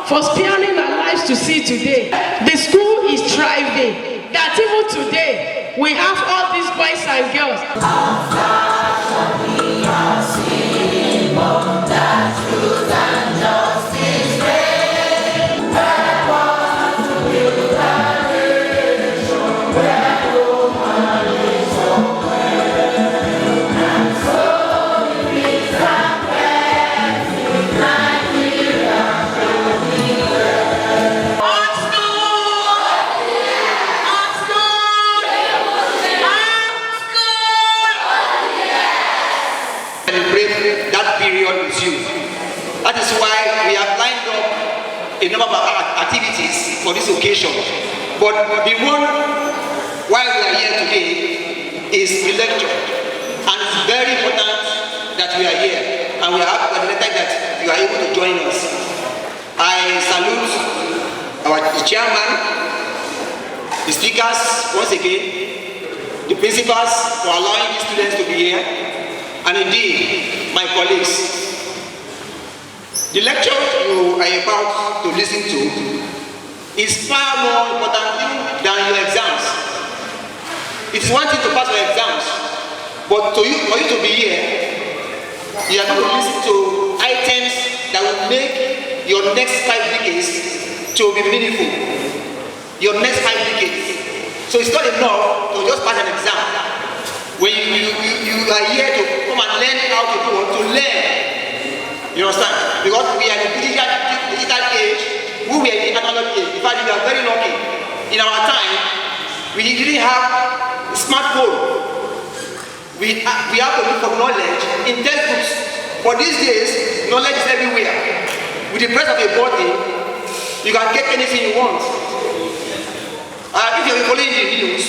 for sparing our lives to see today. The school is thriving. That even today, we have all these boys and girls. That is why we have lined up a number of activities for this occasion. But the one why we are here today is the lecture. And it's very important that we are here. And we are happy that you are able to join us. I salute the chairman, the speakers once again, the principals for allowing the students to be here, and indeed my colleagues. The lecture you are about to listen to is far more important than your exams. It is one thing to pass your exams, but for you to be here, you are going to listen to items that will make your next 5 decades to be meaningful. Your next 5 decades. So it's not enough to just pass an exam. When you are here to come and learn how to do what to learn. You understand? Because we are in the digital age, we were in the analog age. In fact, we are very lucky. In our time, we didn't have a smartphone. We have to look for knowledge in textbooks. But these days, knowledge is everywhere. With the press of a button, you can get anything you want. If you're following the news,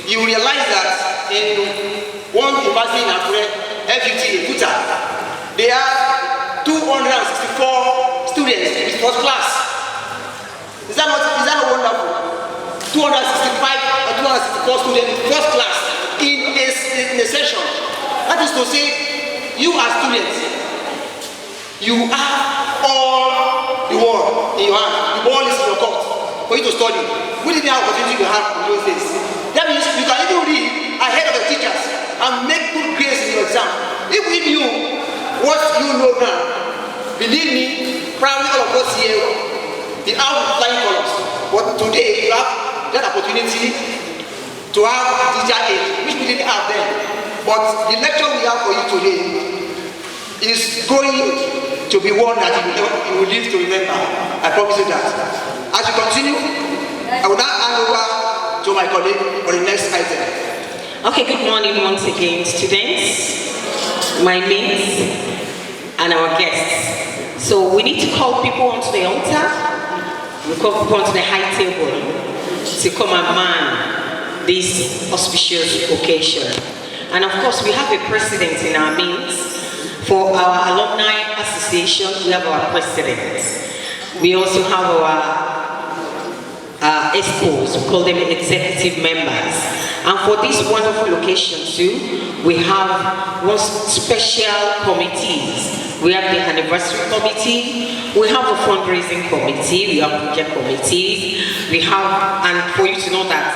you will realize that in one university in Akure, FUT, Futa, they have 264 students in first class. Is that not wonderful? 265 or 264 students in first class in a session. That is to say, you are students. You have all the world in your hand. The ball is in your court for you to study. We didn't have opportunity to have in those days. That means you can even read ahead of the teachers and make good grades in your exam. If we knew what you know now, believe me, probably all of us here, the out of flying colors. But today, you have that opportunity to have digital age, which we didn't have then. But the lecture we have for you today is going to be one that you will live to remember. I promise you that. As you continue, I will now hand over to my colleague for the next item. Okay, good morning once again, students, my mates, and our guests. So we need to call people onto the altar, we call people onto the high table to come and man this auspicious occasion. And of course, we have a president in our midst. For our alumni association, we have our president. We also have our EXCOs, we call them executive members. And for this wonderful occasion too, we have one special committees. We have the anniversary committee, we have a fundraising committee, we have project committees, we have, and for you to know that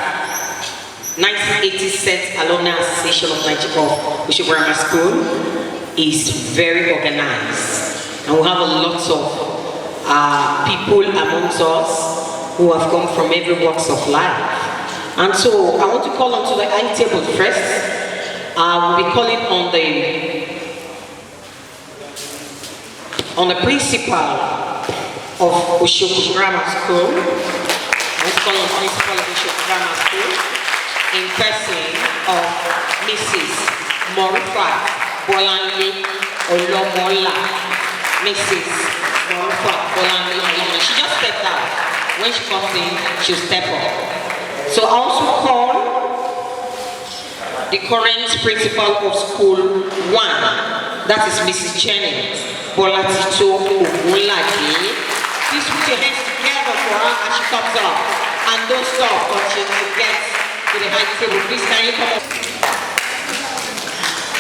1980 Alumni Association of Nigeria of Osogram School is very organized. And we have a lot of people amongst us who have come from every walks of life. And so I want to call on to the high table first. We'll be calling on the principal of Osogram Grammar School. I want to call on the principal of Osogram Grammar School in person of Mrs. Morifa Bolanle Olomola. Mrs. Morifa Bolanle Olomola. She just stepped out. When she comes in, she'll step up. So I also call the current principal of School 1, that is Mrs. Cheney Bolatito Ogunlade. Please put your hands together for her as she comes up. And don't stop until you get to the high table. Please, can you come up?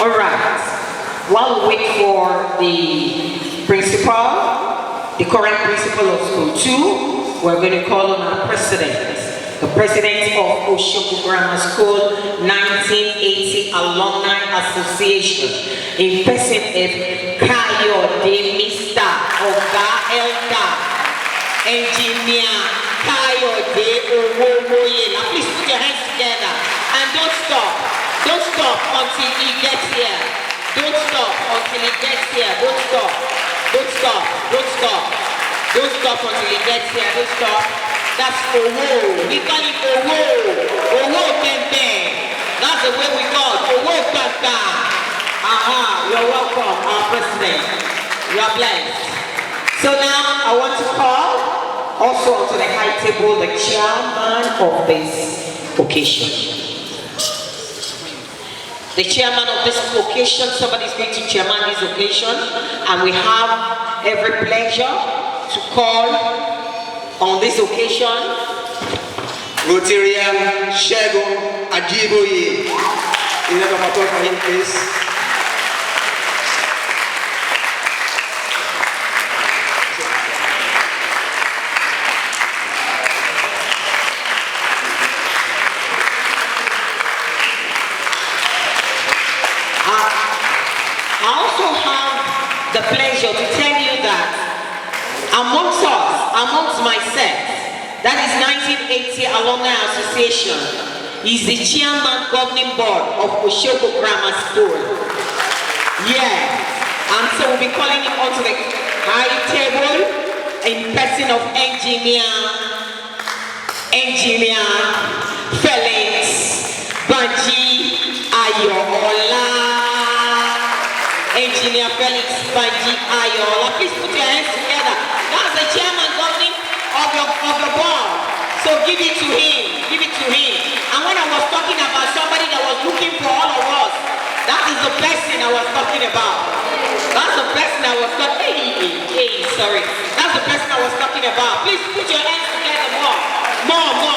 All right. While we wait for the principal, the current principal of school. 2, we're going to call on our president, the president of Osogram Grammar School 1980 Alumni Association, in person of Kayode Mr. Oga Elder, Engineer Kayode Owomoye. Now please put your hands together and don't stop. Don't stop until he gets here. Don't stop until he gets here. Don't stop. Don't stop. Don't stop. Don't stop until he gets here. Don't stop. That's Owo. We call it Owo. Owo Bembe. That's the way we call it. Owo Bembe. You're welcome, our president. You are blessed. So now I want to call also onto the high table the chairman of this occasion. The chairman of this occasion, somebody is going to chairman this occasion, and we have every pleasure to call on this occasion Rotarian Shegun Ajiboye. You have a for him, please. I also have the pleasure to tell you that amongst us, amongst myself, that is 1980 Alumni Association, is the chairman governing board of Osogram Grammar School. Yes, and so we'll be calling him onto the high table in person of engineer Felix Banji Ayola. Engineer Felix Banji Ayola. Please put your hands together. That's the chairman governing of the board. So give it to him. Give it to him. And when I was talking about somebody that was looking for all of us, that is the person I was talking about. That's the person I was talking sorry. That's the person I was talking about. Please put your hands together more. More.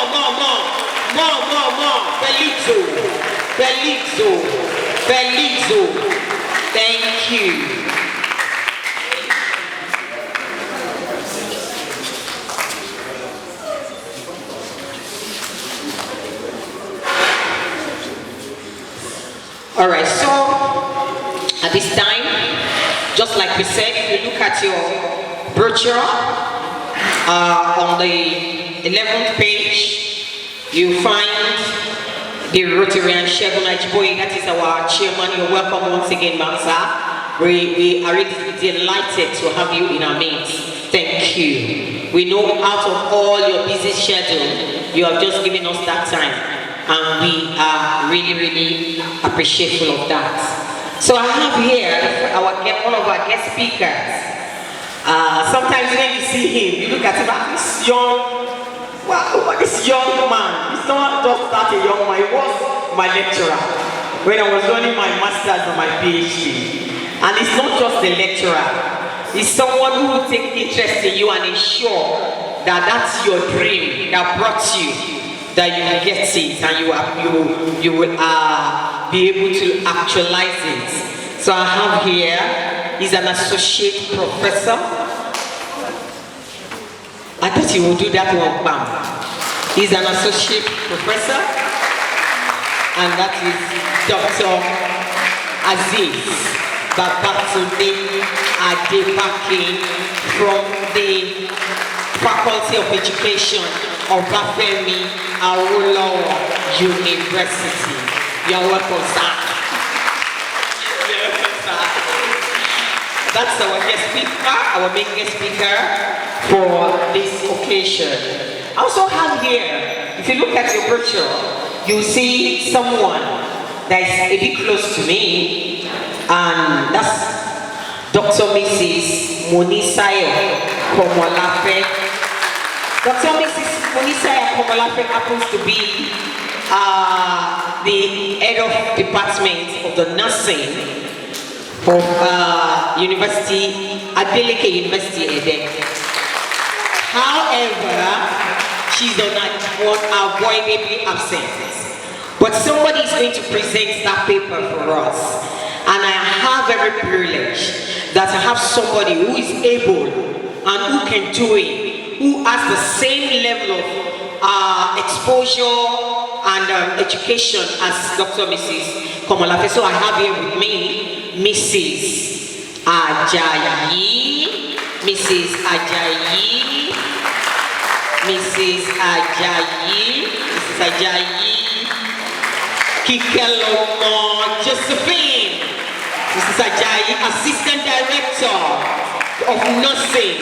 Belizzo. Thank you. All right, so at this time, just like we said, if you look at your brochure on the 11th page, you find the Rotarian Shegun Ajiboye. That is our chairman. You're welcome once again, Mansa. We are really delighted to have you in our midst. Thank you. We know out of all your busy schedule, you have just given us that time, and we are really appreciative of that. So I have here one of our guest speakers. Sometimes when you see him, you look at him, this young. Wow, this young man, he's not just that a young man, he was my lecturer when I was running my master's and my PhD. And it's not just the lecturer, it's someone who will take interest in you and ensure that that's your dream that brought you, that you will get it and you will be able to actualize it. So I have here, he's an associate professor. I thought he would do that one, bam. He's an associate professor, and that is Dr. Aziz Babatunde Adebaki from the Faculty of Education of Bafemi Awolowo University. You're welcome, sir. That's our guest speaker, our main guest speaker for this occasion. I also have here, if you look at your brochure, you see someone that is a bit close to me, and that's Dr. Mrs. Monisayo Komolafe. Dr. Mrs. Monisayo Komolafe happens to be the head of department of the nursing of Adeleke University Ede. However, she's unavoidably absent. But somebody is going to present that paper for us. And I have every privilege that I have somebody who is able and who can do it, who has the same level of exposure and education as Dr. Mrs. Komolafe. So I have here with me Mrs. Ajayi, Mrs. Ajayi, Mrs. Ajayi, Mrs. Ajayi, Kikelomo Josephine, Mrs. Ajayi, Assistant Director of Nursing,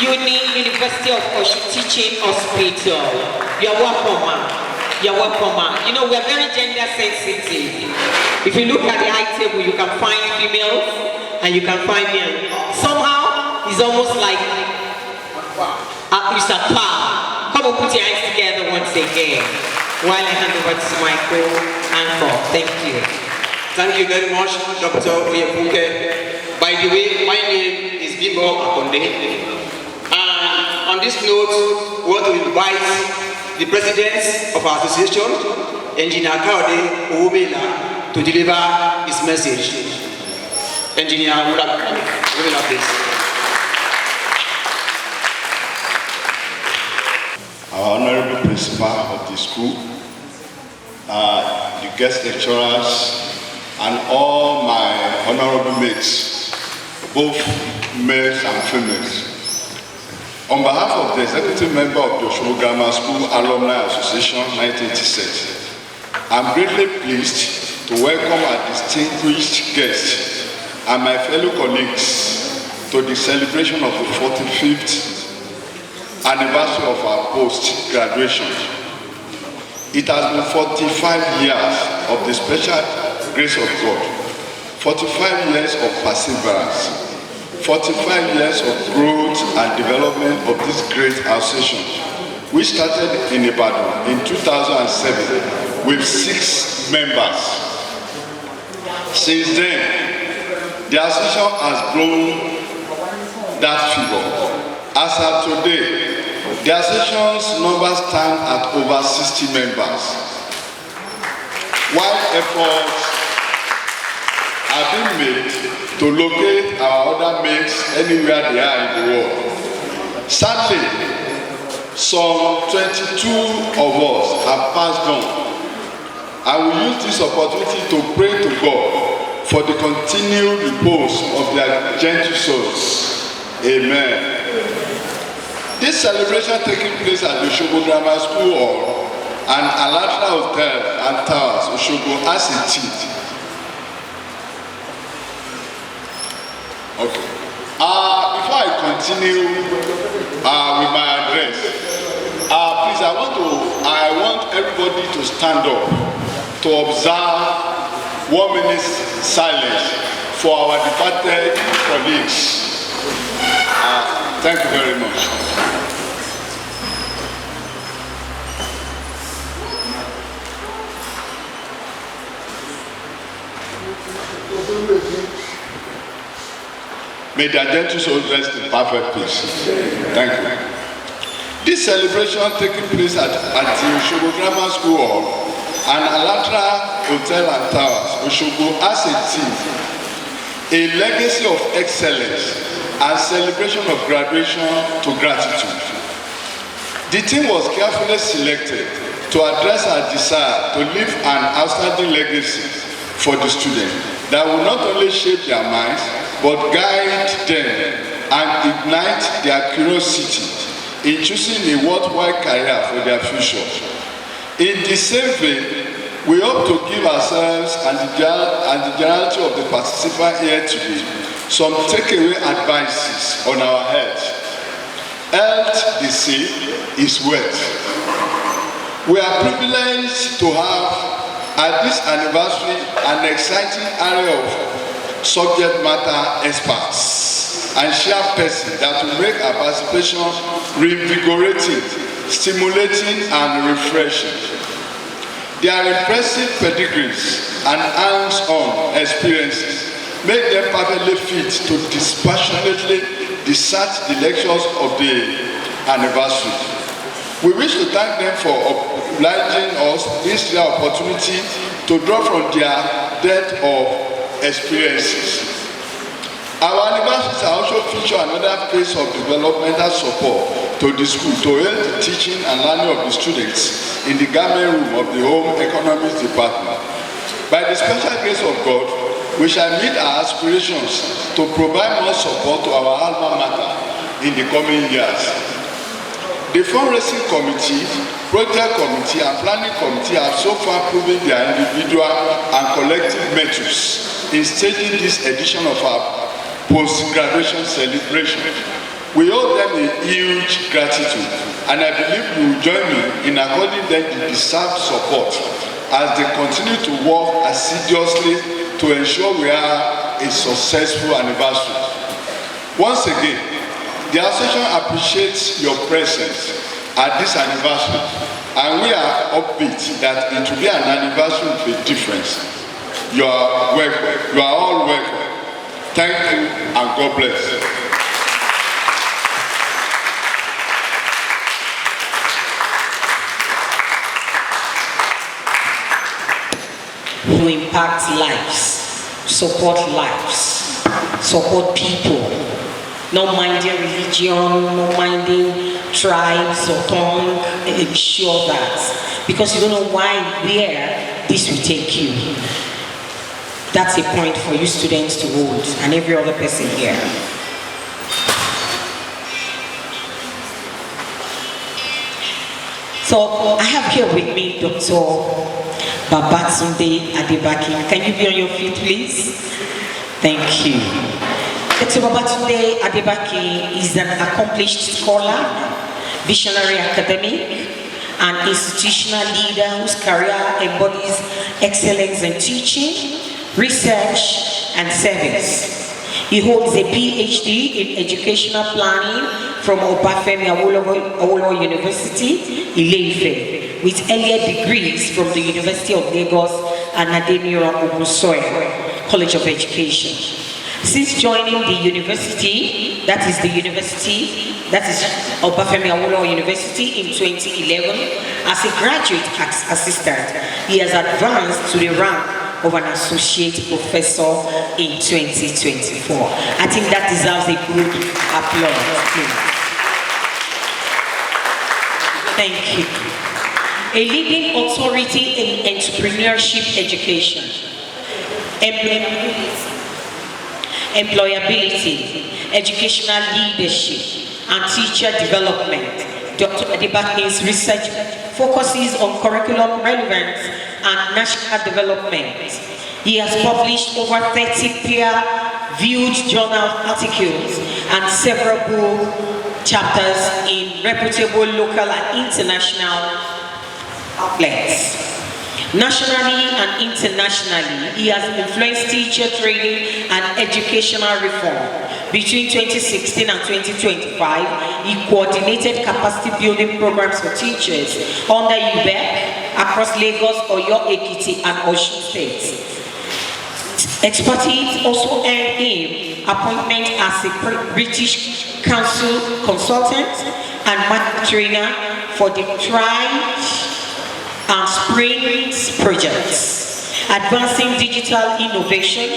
University of Oshu Teaching Hospital. You're welcome, ma'am. You're welcome, ma'am. You know, we're very gender sensitive. If you look at the high table, you can find females and you can find men. Somehow, it's almost like it's a car. Come on, put your hands together once again while I hand over to Michael and Paul. Thank you. Thank you very much, Dr. Oyebuke. By the way, my name is Bimbo Akonde. And on this note, we want to invite the president of our association, Engineer Kaode Owobela, to deliver his message. Engineer Owobela, please. Our honorable principal of the school, the guest lecturers, and all my honorable mates, both males and females. On behalf of the executive member of the Osogram Grammar School Alumni Association 1986, I'm greatly pleased to welcome our distinguished guests and my fellow colleagues to the celebration of the 45th anniversary of our post-graduation. It has been 45 years of the special grace of God, 45 years of perseverance, 45 years of growth and development of this great association, which started in Ibadan in 2007 with 6 members. Since then, the association has grown that figure. As of today, the association's numbers stand at over 60 members. While efforts have been made to locate our other mates anywhere they are in the world, sadly, some 22 of us have passed on. I will use this opportunity to pray to God for the continued repose of their gentle souls. Amen. This celebration taking place at the Osogbo Grammar School Hall and Alatra Hotel and Towers, Osogbo, as a team. Okay. Before I continue with my address, please, I want everybody to stand up to observe 1 minute's silence for our departed colleagues. Thank you very much. May their gentle souls rest in perfect peace. Thank you. This celebration taking place at the Osogbo Grammar School Hall and Alatra Hotel and Towers, Osogbo, as a team, a legacy of excellence and celebration of graduation to gratitude. The team was carefully selected to address our desire to leave an outstanding legacy for the students that will not only shape their minds, but guide them and ignite their curiosity in choosing a worthwhile career for their future. In the same vein, we hope to give ourselves and the generality of the participants here today some takeaway advices on our health. Health, they say, is wealth. We are privileged to have at this anniversary an exciting array of subject matter experts and chairpersons that will make our participation reinvigorating, stimulating, and refreshing. Their impressive pedigrees and hands-on experiences make them perfectly fit to dispassionately dissect the lectures of the anniversary. We wish to thank them for obliging us this rare opportunity to draw from their depth of experiences. Our anniversaries also feature another phase of developmental support to the school to help the teaching and learning of the students in the garment room of the Home Economics Department. By the special grace of God, we shall meet our aspirations to provide more support to our alma mater in the coming years. The fundraising committee, project committee, and planning committee have so far proven their individual and collective methods in staging this edition of our post-graduation celebration. We owe them a huge gratitude, and I believe you will join me in according them the deserved support as they continue to work assiduously to ensure we have a successful anniversary. Once again, the association appreciates your presence at this anniversary, and we are upbeat that it will be an anniversary with a difference. You are welcome. You are all welcome. Thank you and God bless. Who impact lives, support people, not minding religion, not minding tribes or tongue, ensure that. Because you don't know where this will take you. That's a point for you students to hold, and every other person here. So I have here with me Dr. Babatunde Adebaki. Can you be on your feet, please? Thank you. Dr. Babatunde Adebaki is an accomplished scholar, visionary academic, an institutional leader whose career embodies excellence in teaching, research, and service. He holds a PhD in educational planning from Obafemi Awolowo University, Ile-Ife, with earlier degrees from the University of Lagos and Adeniran Ogunsoye College of Education. Since joining the university, that is Obafemi Awolowo University in 2011, as a graduate assistant, he has advanced to the rank of an associate professor in 2024. I think that deserves a good applause. Thank you. A leading authority in entrepreneurship education, employability, educational leadership, and teacher development. Dr. Adebaki's research focuses on curriculum relevance and national development. He has published over 30 peer-reviewed journal articles and several book chapters in reputable local and international outlets. Nationally and internationally, he has influenced teacher training and educational reform. Between 2016 and 2025, he coordinated capacity building programs for teachers under UBEC across Lagos, Oyo, Ekiti, and Osun states. Expertise also earned him appointment as a British Council consultant and market trainer for the Thrive and Springs projects, advancing digital innovation,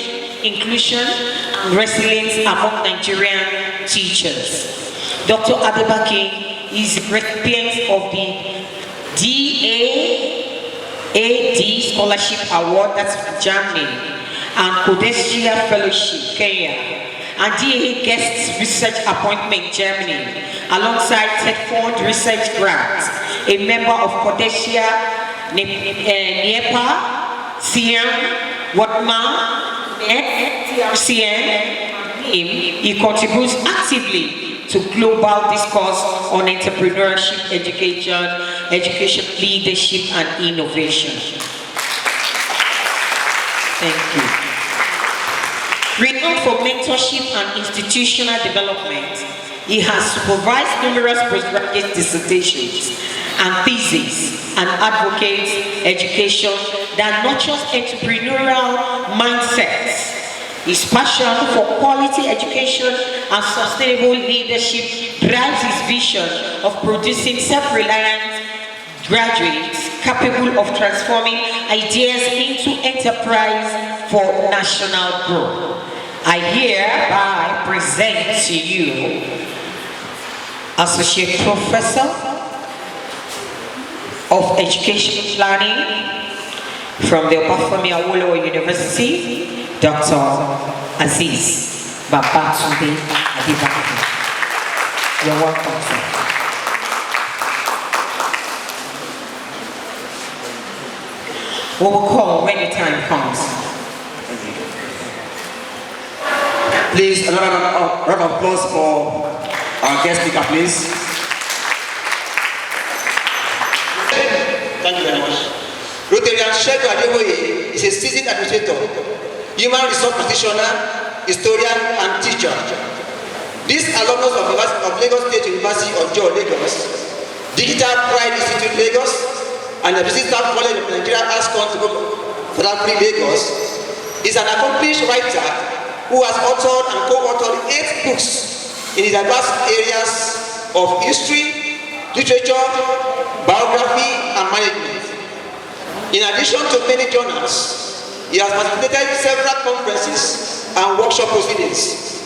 inclusion, and resilience among Nigerian teachers. Dr. Adebaki is a recipient of the DAAD Scholarship Award, that's from Germany, and Codestia Fellowship, Kenya, and DAA Guest Research Appointment, Germany, alongside TEDFund Research Grant, a member of Codestia NEPA, CM, WATMA, TRCN. He contributes actively to global discourse on entrepreneurship, education, leadership, and innovation. Thank you. Renowned for mentorship and institutional development, he has supervised numerous postgraduate dissertations and theses and advocates education that nurtures entrepreneurial mindsets. His passion for quality education and sustainable leadership drives his vision of producing self-reliant graduates capable of transforming ideas into enterprise for national growth. I hereby present to you Associate Professor of Education Planning from the Obafemi Awolowo University, Dr. Aziz Babatunde Adibakwe. You're welcome, sir. We will call when the time comes. Please, another round of applause for our guest speaker, please. Thank you very much. Rotarian Shegun Adeboye is a seasoned administrator, human resource practitioner, historian, and teacher. This alumnus of Lagos State University of Joe, Lagos, Digital Pride Institute, Lagos, and the Visitor College of Nigeria Arts Council for Lagos, is an accomplished writer who has authored and co-authored 8 books in the diverse areas of history, literature, biography, and management. In addition to many journals, he has participated in several conferences and workshop proceedings.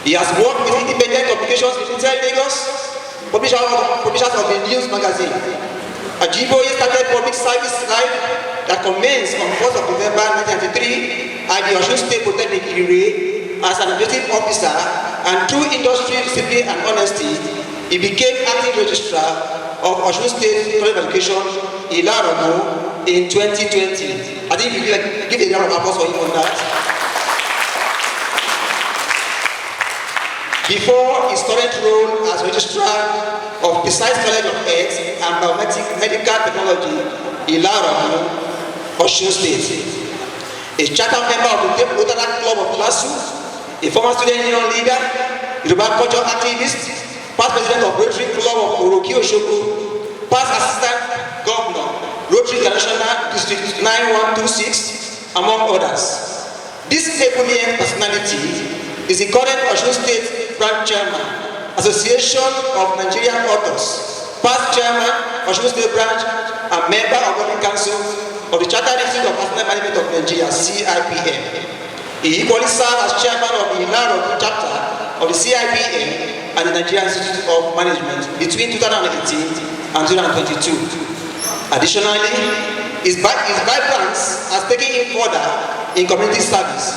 He has worked with independent publications inside Lagos, publishers of the News magazine. Ajiboye started public service life that commenced on 1st of November 1993 at the Osun State Polytechnic Ire as an administrative officer, and through industry, discipline, and honesty, he became acting registrar of Osun State College of Education, Ilarogo, in 2020. I think we give a round of applause for him on that. Before his current role as registrar of Precise College of Health and Biomedical Technology, Ilarogo, Osun State. A charter member of the Rotary Club of Lasu, a former student union leader, Yoruba culture activist, past president of Rotary Club of Oroki Osogbo, past assistant governor, Rotary International District 9126, among others. This ebullient personality is the current Osun State branch chairman, Association of Nigerian Authors, past chairman, Osun State branch, and member of Governing Council of the Chartered Institute of Personnel Management of Nigeria, CIPM. He equally served as chairman of the Ilarogo chapter of the CIPM and the Nigerian Institute of Management between 2018 and 2022. Additionally, his vibrance has taken him further in community service.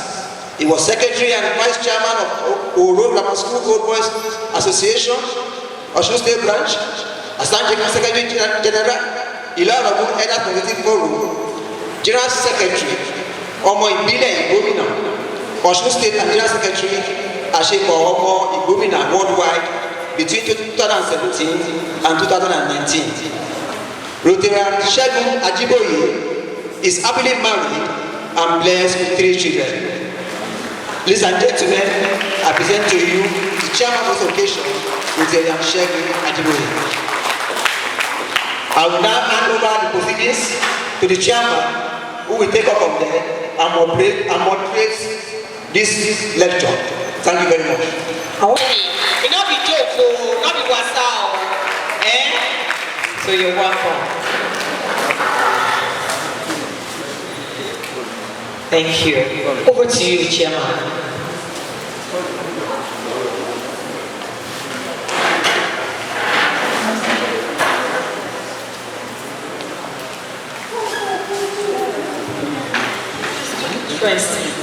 He was secretary and vice chairman of Oro Grammar School Old Boys Association, Osun State Branch, Assistant Secretary General, Ilarogo Elders Progressive Forum, General Secretary, Omo Ibile Igbomina, Osun State and General Secretary, Ashepo Omo Igbomina worldwide between 2017 and 2019. Rotarian Shegun Ajiboye is happily married and blessed with 3 children. Ladies and gentlemen, I present to you the chairman of this occasion, Rotarian Shegun Ajiboye. I will now hand over the proceedings to the chairman, who will take up from there and moderate this lecture. Thank you very much. It not be joke, not be wasa, eh? So you're welcome. Thank you. Over to you, chairman.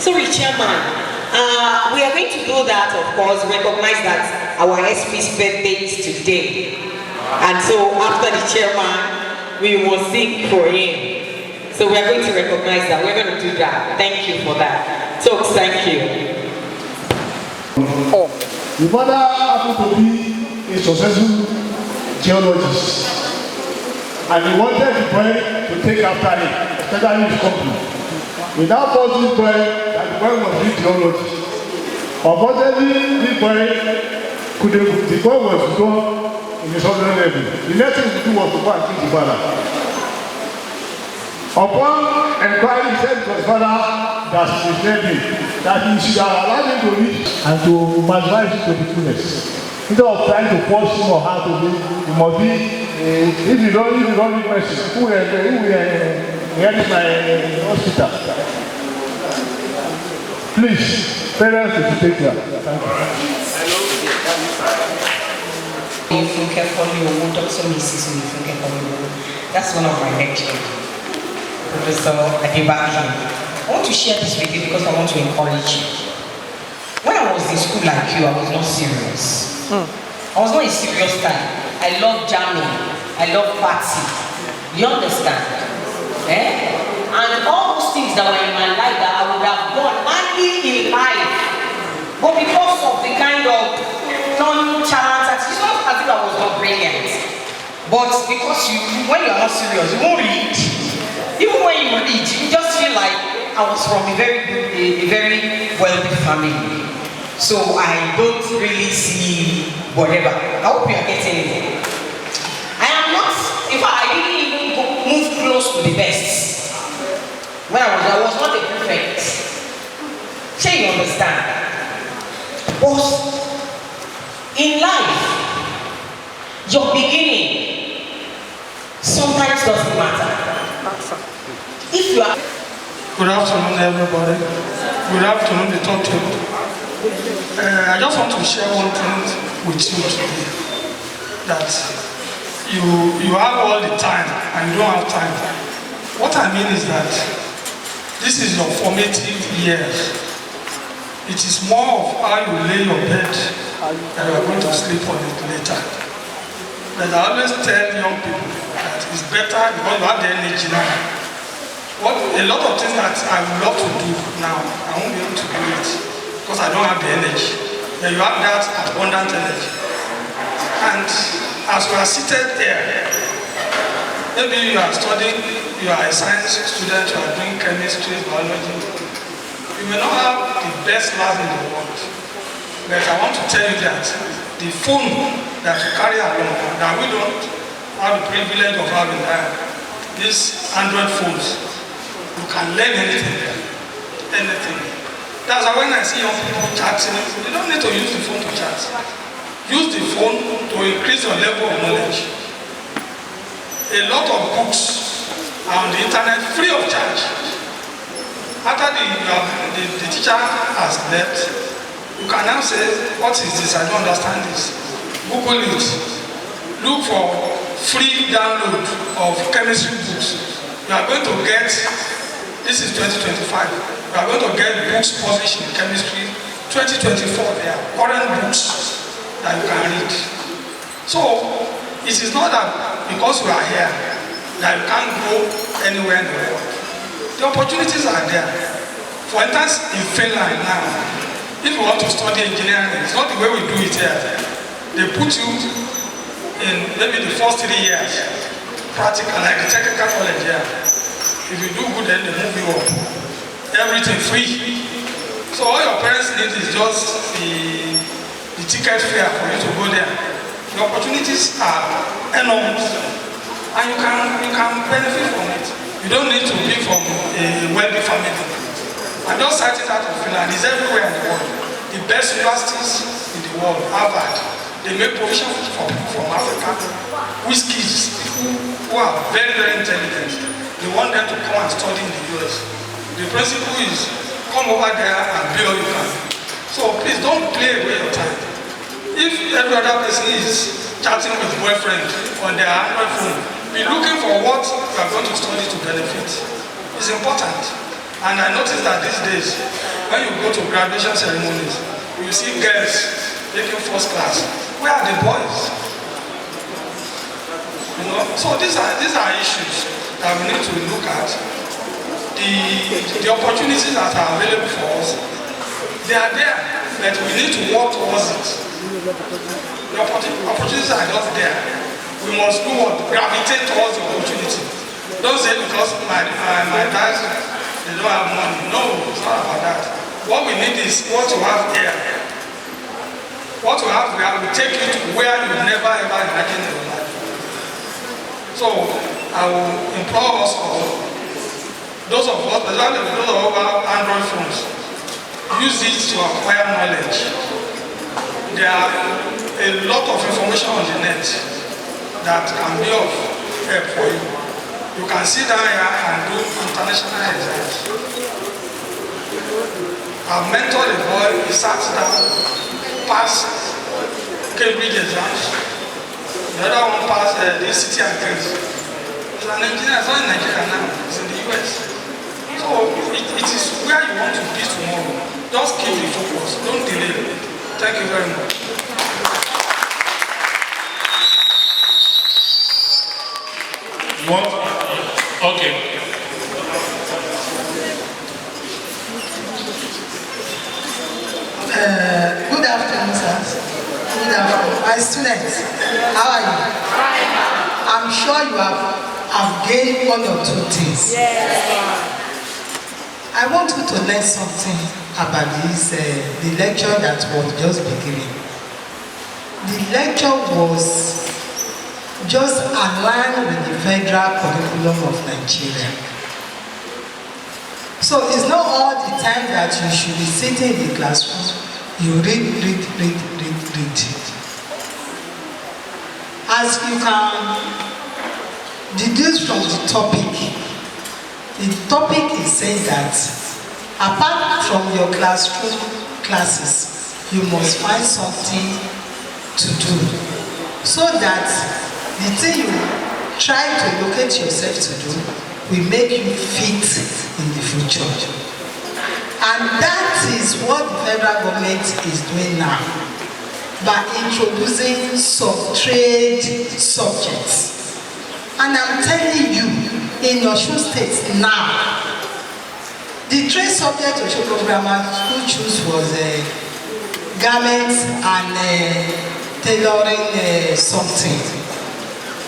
Sorry, chairman. We are going to do that, of course, recognize that our SP's birthday is today. And so after the chairman, we will sing for him. So we are going to recognize that. We're going to do that. Thank you for that. So thank you. Oh. The mother happened to be a successful geologist. And he wanted the boy to take after him, especially his company. We now told this boy that the boy must be geologist. Unfortunately, this boy the boy was gone in the southern level. The next thing to do was to go and kill the father. Upon inquiry, he said to his father that he is ready, that he should have allowed him to reach and to maximize his to the fullness. Instead of trying to force him or her to be, he must be, if you don't need mercy, who will inherit my hospital? Please. Parents should take care. Thank you. That's one of my lectures, Professor Adebaki. I want to share this with you because I want to encourage you. When I was in school like you, I was not serious. I was not a serious type. I love jamming. I love party. You understand? And all those things that were in my life that I would have done only in life, but because of the kind of non-chance, it's not as if I was not brilliant, but because when you are not serious, you won't read. Even when you read, you just feel like I was from a very wealthy family. So I don't really see whatever. I hope you are getting it. I am not, in fact, I didn't even move close to the best. When I was not a perfect. Sure, you understand? But in life, your beginning sometimes doesn't matter. If you are... Good afternoon, everybody. Good afternoon, the top table. I just want to share one thing with you today. That you have all the time and you don't have time. What I mean is that this is your formative years. It is more of how you lay your bed that you are going to sleep on it later. But I always tell young people that it's better because you have the energy now. A lot of things that I would love to do now, I won't be able to do it because I don't have the energy. Then you have that abundant energy. And as we are seated there, maybe you are studying, you are a science student, you are doing chemistry, biology. You may not have the best lab in the world, but I want to tell you that the phone that you carry along, that we don't have the privilege of having these Android phones, you can learn anything there, anything. That's why when I see young people chatting, you don't need to use the phone to chat. Use the phone to increase your level of knowledge. A lot of books are on the internet free of charge. After the teacher has left, you can now say, what is this? I don't understand this. Google it. Look for free download of chemistry books. You are going to get, this is 2025, you are going to get books published in chemistry 2024. They are current books that you can read. So, it is not that because we are here that you can't go anywhere in the world. The opportunities are there. For instance, in Finland now, if you want to study engineering, it's not the way we do it here. They put you in maybe the first 3 years, practical, like the technical college here. If you do good, then they move you up. Everything free. So all your parents need is just the ticket fare for you to go there. The opportunities are enormous, and you can benefit from it. You don't need to be from a wealthy family. I'm just citing that of Finland. It's everywhere in the world. The best universities in the world, Harvard, they make provision for people from Africa. Whiskies, people who are very, very intelligent. They want them to come and study in the US. The principle is, come over there and be all you can. So please don't play away your time. If every other person is chatting with boyfriend on their Android phone, be looking for what you are going to study to benefit. It's important. And I noticed that these days, when you go to graduation ceremonies, you see girls taking first class. Where are the boys? You know, so these are issues that we need to look at. The opportunities that are available for us, they are there, but we need to work towards it. The opportunities are just there. We must do what? Gravitate towards the opportunity. Don't say because my dad, they don't have money. No, it's not about that. What we need is what you have here. What you have here will take you to where you never ever imagined in your life. So I will implore us all, those of us, especially those of our Android phones, use it to acquire knowledge. There are a lot of information on the net that can be of help for you. You can sit down here and do international exams. I mentored a boy, he sat down, passed Cambridge exams. The other one passed the city and Grace. He's an engineer, he's not in Nigeria now, he's in the US. So it is where you want to be tomorrow. Just keep the focus, don't delay. Thank you very much. What? Okay. Good afternoon, sir. Good afternoon. My students, how are you? I'm sure you have gained one or two things. Yes. I want you to learn something about this, the lecture that was just beginning. The lecture was just aligned with the federal curriculum of Nigeria. So it's not all the time that you should be sitting in the classroom, you read. As you can deduce from the topic is saying that apart from your classroom classes, you must find something to do so that the thing you try to locate yourself to do will make you fit in the future. And that is what the federal government is doing now by introducing some trade subjects. And I'm telling you, in Osun State now, the trade subject Osogram Grammar School chose was garments and tailoring something.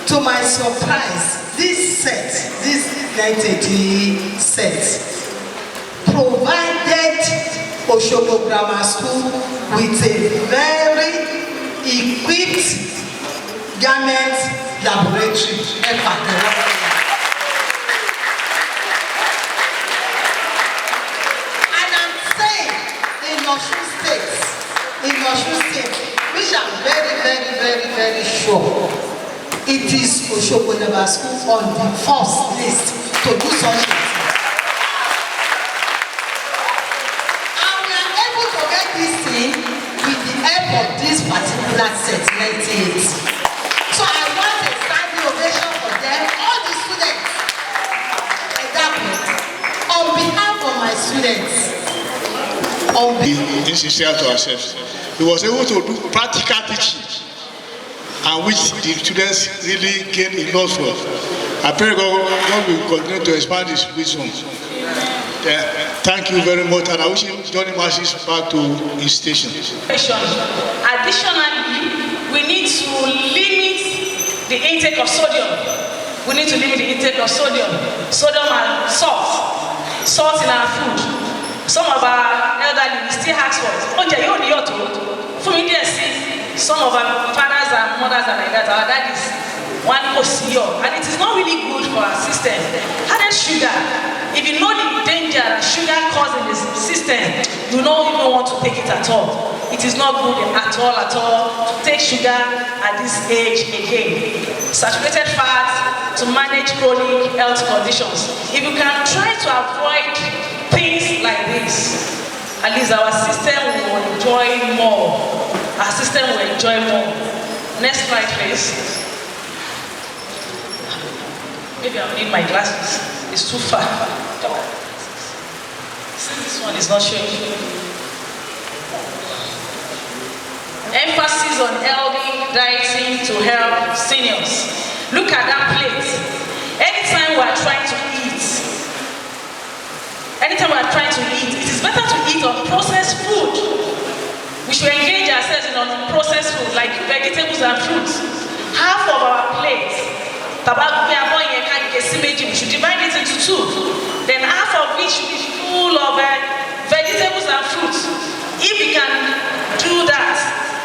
To my surprise, this 1980 set, provided Osogram Grammar School with a very equipped garment laboratory. And I'm saying, in Osun State, which I'm very sure, it is Osogram Grammar School on the first list to do such a thing. And we are able to get this thing with the help of this particular set, 98. So I want a standing ovation for them, all the students. Exactly. On behalf of my students, Insincere to ourselves. He was able to do practical teaching, and which the students really gained a lot from. I pray God will continue to expand his wisdom. Thank you very much, and I wish him Johnny Masses back to his station. Additionally, we need to limit the intake of sodium. We need to limit the intake of sodium. Sodium and salt in our food. Some of our elderly still ask for some of our fathers and mothers are like that. Our daddies one OCO, and it is not really good for our system. Added sugar. If you know the danger that sugar causes in the system, you don't even want to take it at all. It is not good at all to take sugar at this age again. Saturated fats to manage chronic health conditions. If you can try to avoid things like this, at least our system will enjoy more. Our system will enjoy more. Next slide, please. Maybe I'll need my glasses. It's too far. Come on. Since this one is not showing. Emphasis on healthy dieting to help seniors. Look at that plate. Anytime we are trying to eat, it is better to eat on processed food. We should engage ourselves in processed food like vegetables and fruits. Half of our plate, we should divide it into two. Then half of which should be full of vegetables and fruits. If we can do that,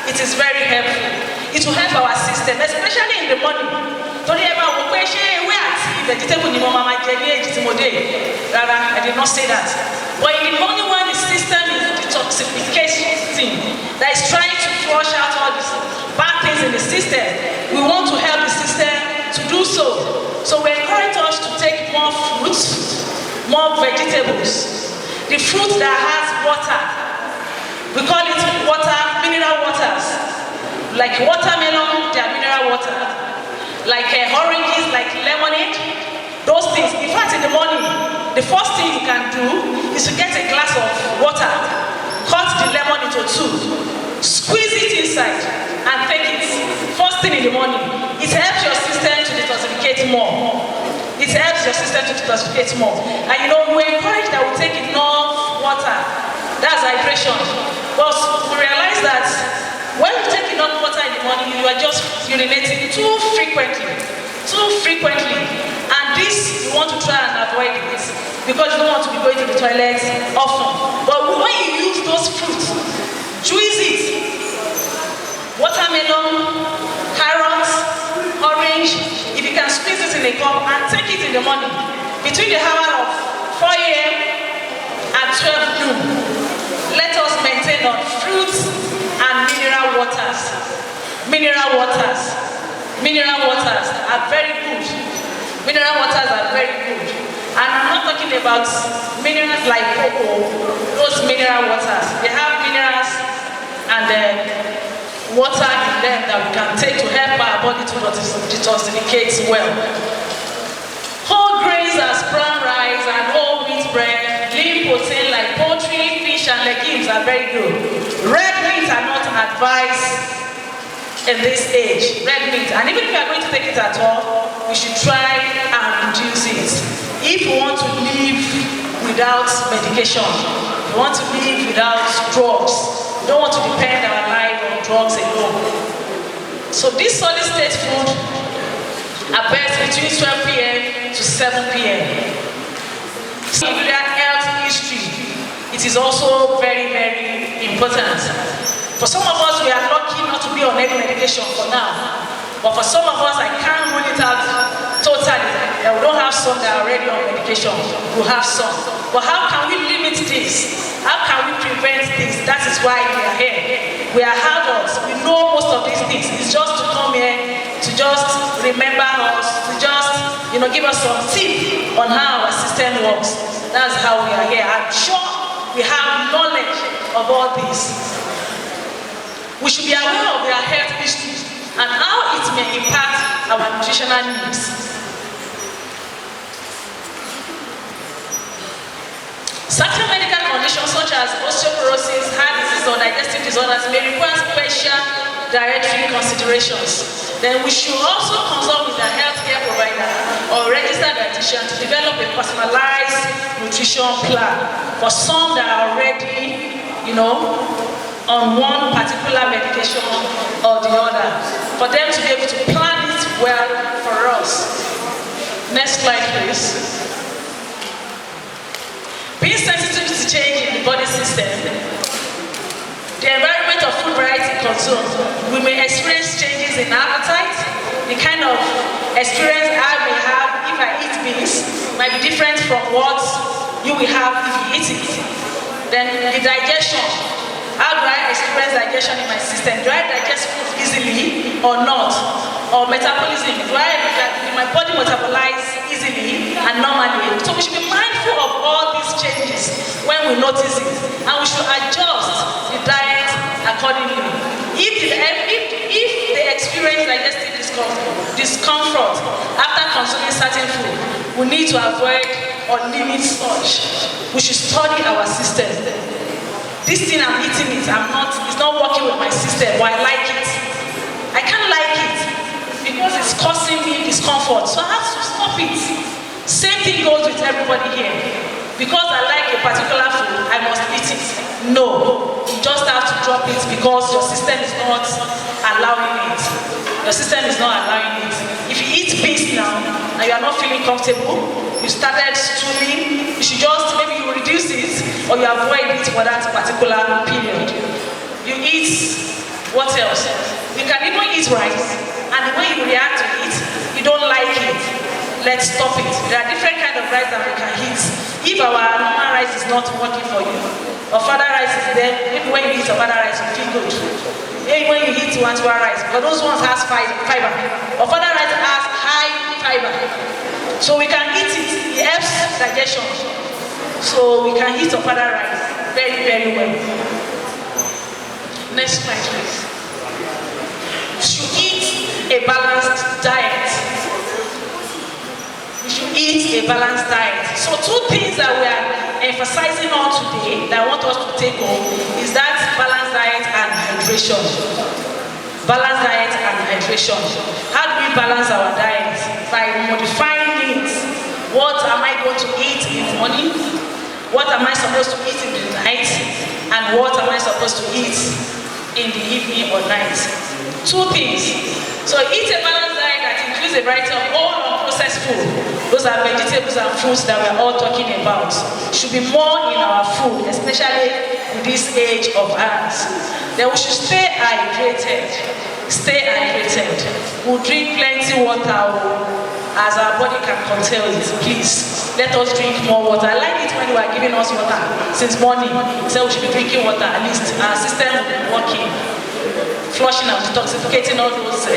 it is very helpful. It will help our system, especially in the morning. I did not say that. But in the morning when the system is detoxification, that is trying to flush out all these bad things in the system, we want to help the system to do so. So we encourage us to take more fruits, more vegetables. The fruit that has water. We call it water, mineral waters. Like watermelon, they are mineral water. Like oranges, like lemonade, those things. In fact, in the morning, the first thing you can do is to get a glass of water, cut the lemon into two, squeeze it inside, and take it. First thing in the morning. It helps your system to detoxificate more. It helps your system to detoxificate more. And you know, we encourage that we take enough water. That's hydration. But we realize that when you take enough water in the morning, you are just urinating too frequently. And this, you want to try and avoid it because you don't want to be going to the toilet often. But when you use those fruits, juice it. Watermelon, carrots, orange, if you can squeeze it in a cup and take it in the morning between the hour of 4 a.m. and 12 noon. Let us maintain on fruits and mineral waters. Mineral waters are very good. Mineral waters are very good. And I'm not talking about minerals like cocoa, those mineral waters. They have minerals and water in them that we can take to help our body to detoxify well. Whole grains as brown rice and whole wheat bread, lean protein like poultry, fish and legumes are very good. Red meat are not advised in this age. Red meat, and even if you are going to take it at all, we should try and reduce it. If we want to live without medication, we want to live without drugs, we don't want to depend our life on drugs alone. So this solid state food are best between 12 p.m. to 7 p.m. Cellular health history, it is also very, very important. For some of us, we are lucky not to be on any medication for now. But for some of us, I can't rule it out totally. That we don't have some that are already on medication. We have some. But how can we limit this? How can we prevent this? That is why we are here. We are adults. We know most of these things. It's just to come here, to just remember us, to just, give us some tip on how our system works. That's how we are here. I'm sure we have knowledge of all this. We should be aware of their health history and how it may impact our nutritional needs. Certain medical conditions such as osteoporosis, heart disease, or digestive disorders may require special dietary considerations. Then we should also consult with a healthcare provider or registered dietitian to develop a personalized nutrition plan for some that are already, on one particular medication or the other, for them to be able to plan it well for us. Next slide, please. Being sensitive to change in the body system, the environment of food variety consumed, we may experience changes in appetite. The kind of experience I may have if I eat beans might be different from what you will have if you eat it. Then the digestion. How do I experience digestion in my system? Do I digest food easily or not? Or metabolism? Do my body metabolize easily and normally? So we should be mindful of all these changes when we notice it. And we should adjust the diet accordingly. If they experience digestive discomfort after consuming certain food, we need to avoid or limit such. We should study our system. This thing I'm eating it's not working with my system, but I like it. I can't like it because it's causing me discomfort, so I have to stop it. Same thing goes with everybody here. Because I like a particular food, I must eat it. No, you just have to drop it because your system is not allowing it. Your system is not allowing it. If you eat beans now and you are not feeling comfortable, you started stooling, you should just, maybe you reduce it or you avoid it for that particular period. You eat, what else? You can even eat rice and the way you react to it, you don't like it. Let's stop it. There are different kinds of rice that we can eat. If our normal rice is not working for you, or father rice is there, maybe when you eat a father rice, you feel good. Maybe when you eat wantua rice, because those ones has fiber. Or father rice has high fiber. So we can eat it. It helps digestion. So we can eat a father rice. very, very well. Next slide, please. You should eat a balanced diet. We should eat a balanced diet. So two things that we are emphasizing on today that I want us to take home is that balanced diet and hydration. Balanced diet and hydration. How do we balance our diet? By modifying it. What am I going to eat in the morning? What am I supposed to eat in the night? And what am I supposed to eat in the evening or night? Two things. So eat a balanced diet that includes a variety of all unprocessed food. Those are vegetables and fruits that we're all talking about. Should be more in our food, especially in this age of ours. Then we should stay hydrated. Stay hydrated. We'll drink plenty water as our body can contain it. Please, let us drink more water. I like it when you are giving us water since morning. So we should be drinking water, at least our system will be working. Flushing and detoxificating all those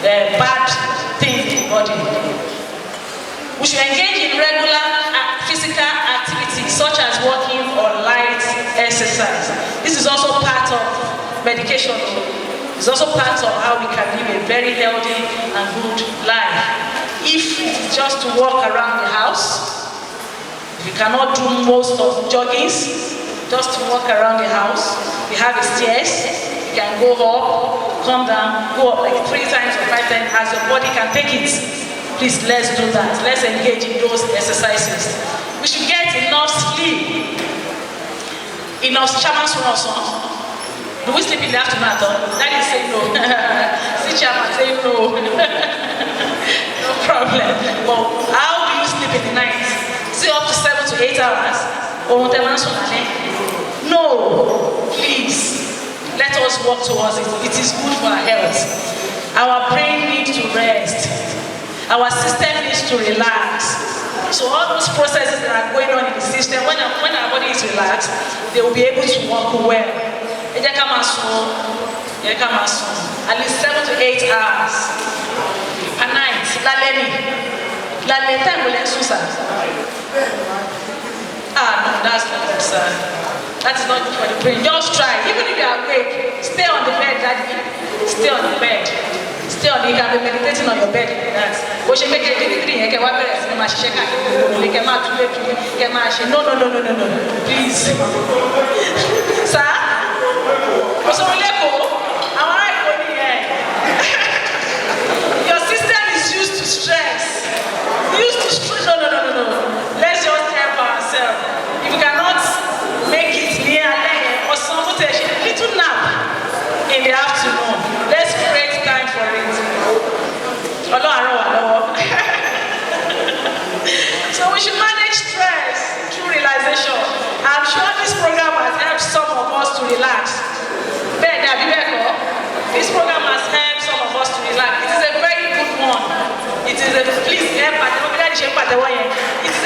bad things in the body. We should engage in regular physical activities such as walking or light exercise. This is also part of medication. It's also part of how we can live a very healthy and good life. If it is just to walk around the house, if you cannot do most of joggings, just to walk around the house, we have a stairs. You can go up, come down, go up like 3 times or 5 times as your body can take it. Please, let's do that. Let's engage in those exercises. We should get enough sleep. Enough chairman song. Do we sleep in the afternoon at all? Daddy say no. See chairman say no. No problem. But how do you sleep in the night? Is it up to 7 to 8 hours? No. Please. Let us work towards it. It is good for our health. Our brain needs to rest. Our system needs to relax. So all those processes that are going on in the system, when our body is relaxed, they will be able to work well. At least 7 to 8 hours a night. No, that's not good, sir. That is not good for the brain. Just try. Even if you are awake, stay on the bed, daddy. Stay on the bed. Stay on the bed. You can be meditating on your bed like that. No. Please. Sir? Your system is used to stress. No. Let's just help ourselves. If we cannot make it near or some little nap in the afternoon, let's create time for it. So we should manage stress through realization. I'm sure this program has helped some of us to relax. This program has helped some of us to relax. It is a very good one. It is a please help. It is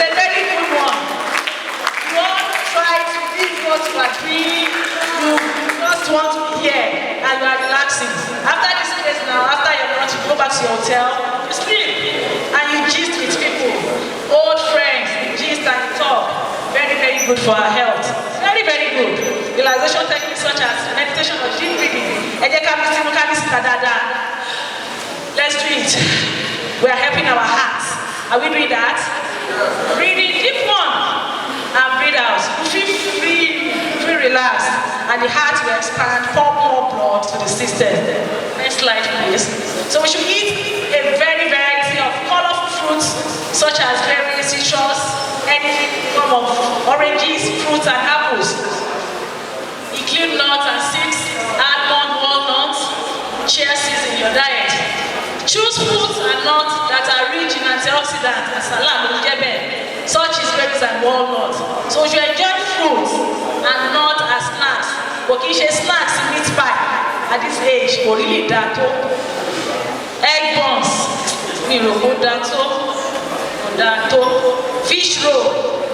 a very good one. You all try to leave what you are doing. You just want to be here and you are relaxing. After this place now, after your lunch, you go back to your hotel, you sleep and you gist with people, old friends, you gist and you talk. Very, very good for our health. Very, very good. Relaxation techniques such as meditation or deep breathing. Let's do it. We are helping our hearts. Are we doing that? Breathing deep one and breathe out. Feel free, relaxed, and the heart will expand, pump more blood to the system. Next slide, please. So we should eat a very variety of colorful fruits such as berries, citrus, any form of oranges, fruits, and apples. Include nuts and seeds, almond, walnuts, chia seeds in your diet. Choose fruits and nuts that are rich in antioxidants and salam, such as berries and walnuts. So you enjoy fruits and nuts as snacks. But snacks in meat pie at this age, really egg buns, fish roll.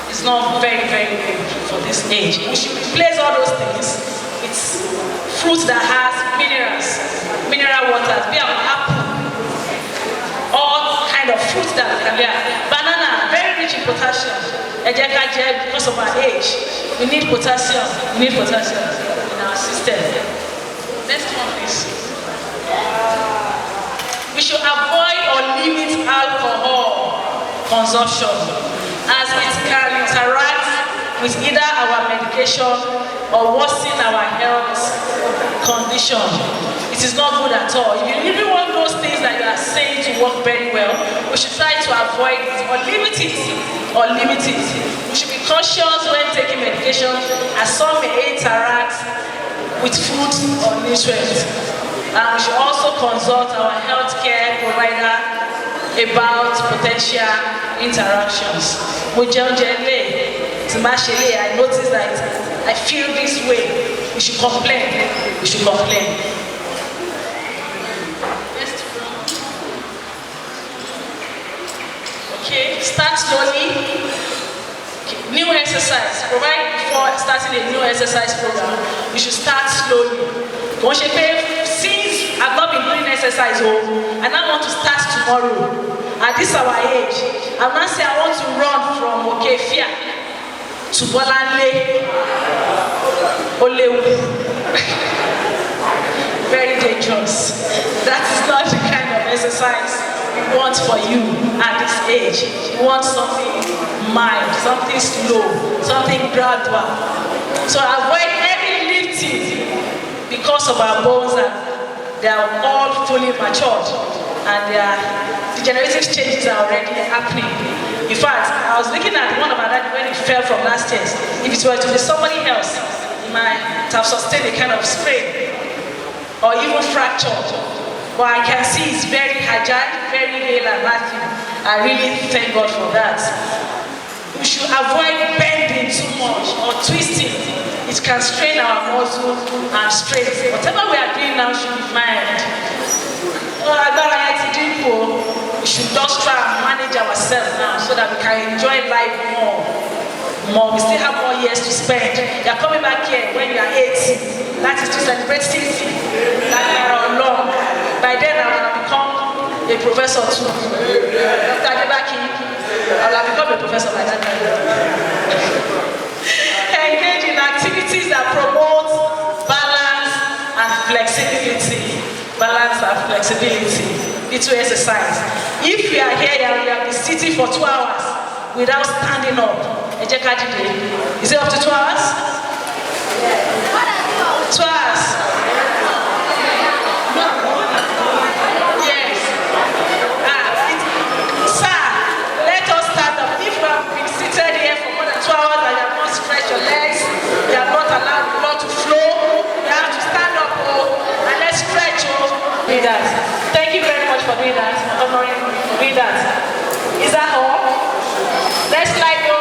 It's not very, very good for this age. We should replace all those things with fruits that has mineral waters, be an apple, all kind of fruits that we can bear. Banana, very rich in potassium. Because of our age, We need potassium. We need potassium in our system. Next one, please. We should avoid or limit alcohol consumption as it can interact with either our medication or worsen our health condition. It is not good at all. If you really want those things that you are saying to work very well, we should try to avoid it or limit it. We should be cautious when taking medication, as some may interact with food or nutrients. And we should also consult our healthcare provider about potential interactions. I noticed that I feel this way. We should complain. We should complain. Okay, start slowly. Okay. New exercise. Provide before starting a new exercise program. We should start slowly. Since I've not been doing exercise, and I want to start tomorrow. At this our age, I'm not saying I want to run from Okefia to Bolanle. Olewu. Very dangerous. That is not the kind of exercise we want for you at this age. You want something mild, something slow, something gradual. So avoid heavy lifting because of our bones and they are all fully matured and their degenerative changes are already happening. In fact, I was looking at one of my dad when he fell from last year. If it were to be somebody else, he might have sustained a kind of sprain or even fractured. But I can see it's very agile, very hale and lasting. I really thank God for that. We should avoid bending too much or twisting. It can strain our muscle and strength. Whatever we are doing now should be mild. We should just try and manage ourselves now so that we can enjoy life more. We still have more years to spend. You are coming back here when you are 80. That is to celebrate 60. That we are long. By then I will have become a professor too. Dr. Adebaki, I will have become a professor by that time. Engage in activities that promote balance and flexibility. Balance and flexibility. Little exercise. If we are here and we have been sitting for 2 hours without standing up, is it up to 2 hours? 2 hours. Yes. Sir, let us stand up. If you have been seated here for more than 2 hours and you have not stretched your legs, you have not allowed the blood to flow, you have to stand up and let's stretch. Do that. Thank you very much for doing that. Honoring doing that. Is that all? Next slide, go.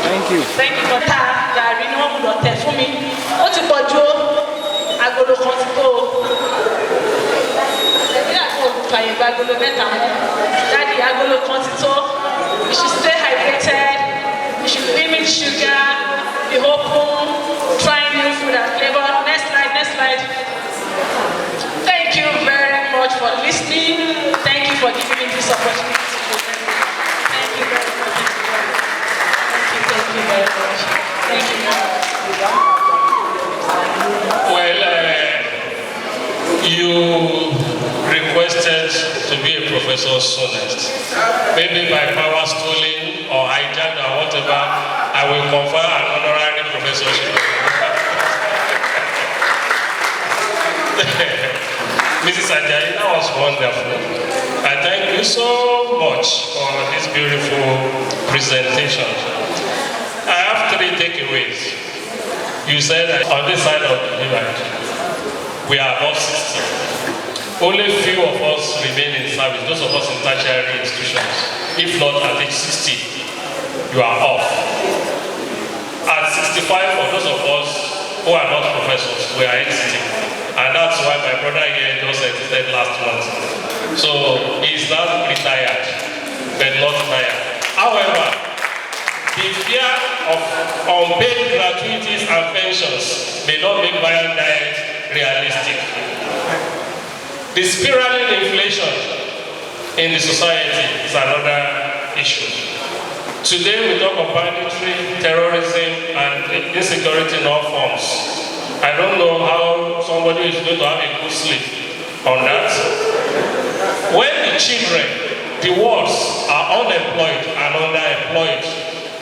Thank you. Thank you for that. Gary, no one will tell for me. What you got, Joe? I go to Contigo. Daddy, I go to Contigo. We should stay hydrated. We should limit sugar. Be open. Try new food and flavor. Next slide, next slide. Thank you very much for listening. Thank you for giving me this opportunity. Thank you very much. Thank you very much. Thank you very much. Well, you requested to be a professor soonest. Maybe by power stealing or hijack or whatever, I will confer an honorary professorship. Mrs. Ajayi, that was wonderful. I thank you so much for this beautiful presentation. I have 3 takeaways. You said that on this side of the divide, we are above 60. Only few of us remain in service, those of us in tertiary institutions. If not at age 60, you are off. At 65, for those of us who are not professors, we are exiting. And that's why my brother here just exited last month. So he's now retired, but not tired. However, the fear of unpaid gratuities and pensions may not make viral diet realistic. The spiraling inflation in the society is another issue. Today we talk of banditry, terrorism, and insecurity in all forms. I don't know how somebody is going to have a good sleep on that. When the children, the wards, are unemployed and underemployed,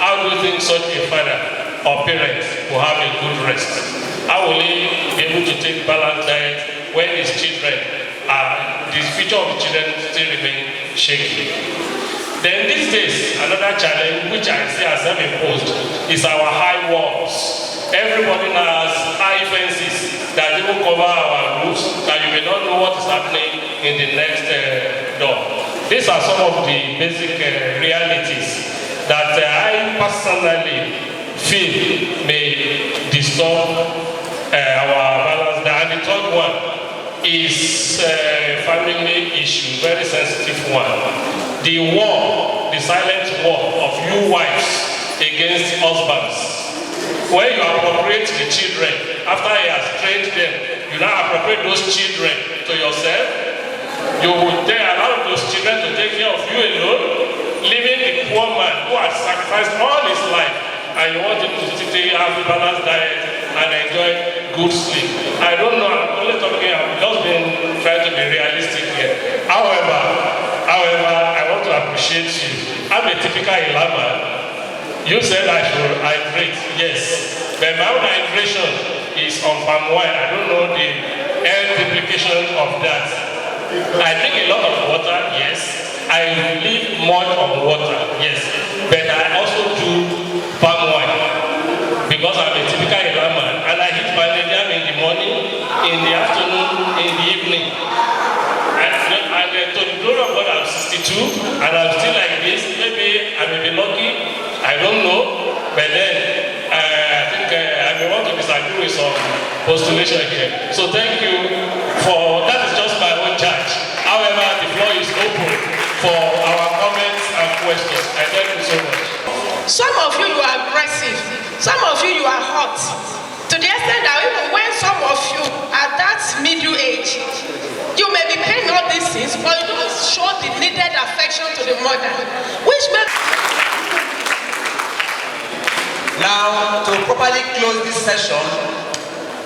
how do you think such a father or parent will have a good rest? How will he be able to take balanced diet when his children the future of the children still remain shaky? Then these days, another challenge which I see as self-imposed is our high walls. Everybody now has high fences that even cover our roofs, that you may not know what is happening in the next door. These are some of the basic realities that I personally feel may disturb our balance. And the third one is a family issue, very sensitive one. The war, the silent war of you wives against husbands. When you appropriate the children, after he has trained them, you now appropriate those children to yourself. You will then allow those children to take care of you alone, leaving the poor man who has sacrificed all his life, and you want him to still have a balanced diet and enjoy good sleep. I don't know, I'm only talking, I've just been trying to be realistic here. However, I want to appreciate you. I'm a typical Ilama. You said I should hydrate, yes. But my own hydration is on palm oil. I don't know the health implication of that. I drink a lot of water, yes. I live much on water, yes. But I also do palm oil because I'm a typical Ilama. And I hit magnesium in the morning, in the afternoon, in the evening. And to the glory of God, I'm 62, and I'm still like this. Maybe I may be lucky, I don't know. But then, I think I may want to disagree with some postulation here. So thank you for, that is just my own charge. However, the floor is open for our comments and questions. I thank you so much. Some of you are aggressive. Some of you are hot. To the extent that even when some of you are that middle age, you may be paying all these things, but you don't show the needed affection to the mother. Which makes... Now, to properly close this session,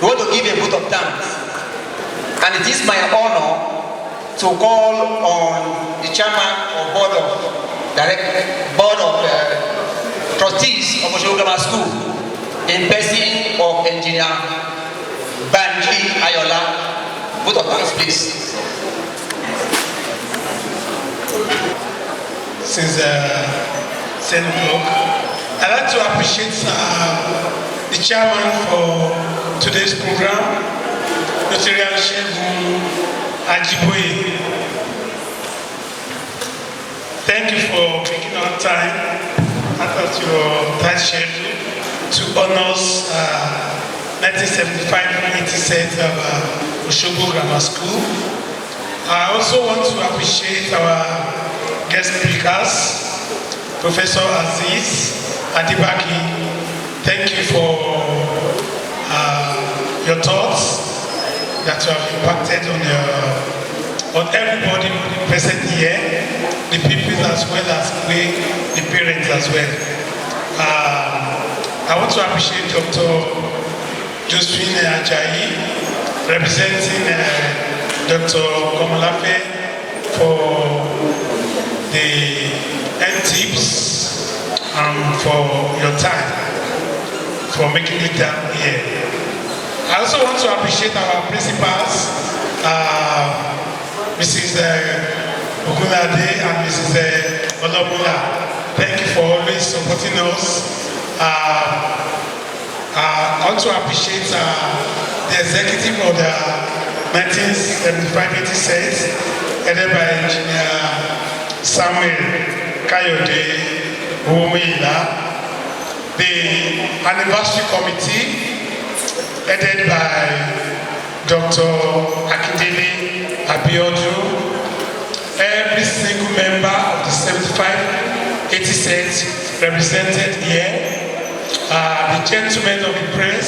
we want to give a vote of thanks. And it is my honor to call on the chairman of board of trustees of Osogram Grammar School, in person of Engineer Banji Ayola. Vote of thanks, please. Since 10 o'clock, I'd like to appreciate the chairman for today's program, Notarial Shegun Ajiboye. Thank you for making our time out of your tight schedule to honor 1975-80 of Osogram Grammar School. I also want to appreciate our guest speakers, Professor Aziz Adibaki. Thank you for your thoughts that you have impacted on everybody present here, the people as well as the parents as well. I want to appreciate Dr. Josephine Ajayi, representing Dr. Komolafe for the end tips and for your time, for making it down here. I also want to appreciate our principals, Mrs. Ogunade and Mrs. Olobula. Thank you for always supporting us. I want to appreciate the executive of the 1975-80 sets, headed by Engineer Samuel Kayode Uwumila. The anniversary committee, headed by Dr. Akindele Abiodun. Every single member of the 75-80 sets represented here. The gentlemen of the press,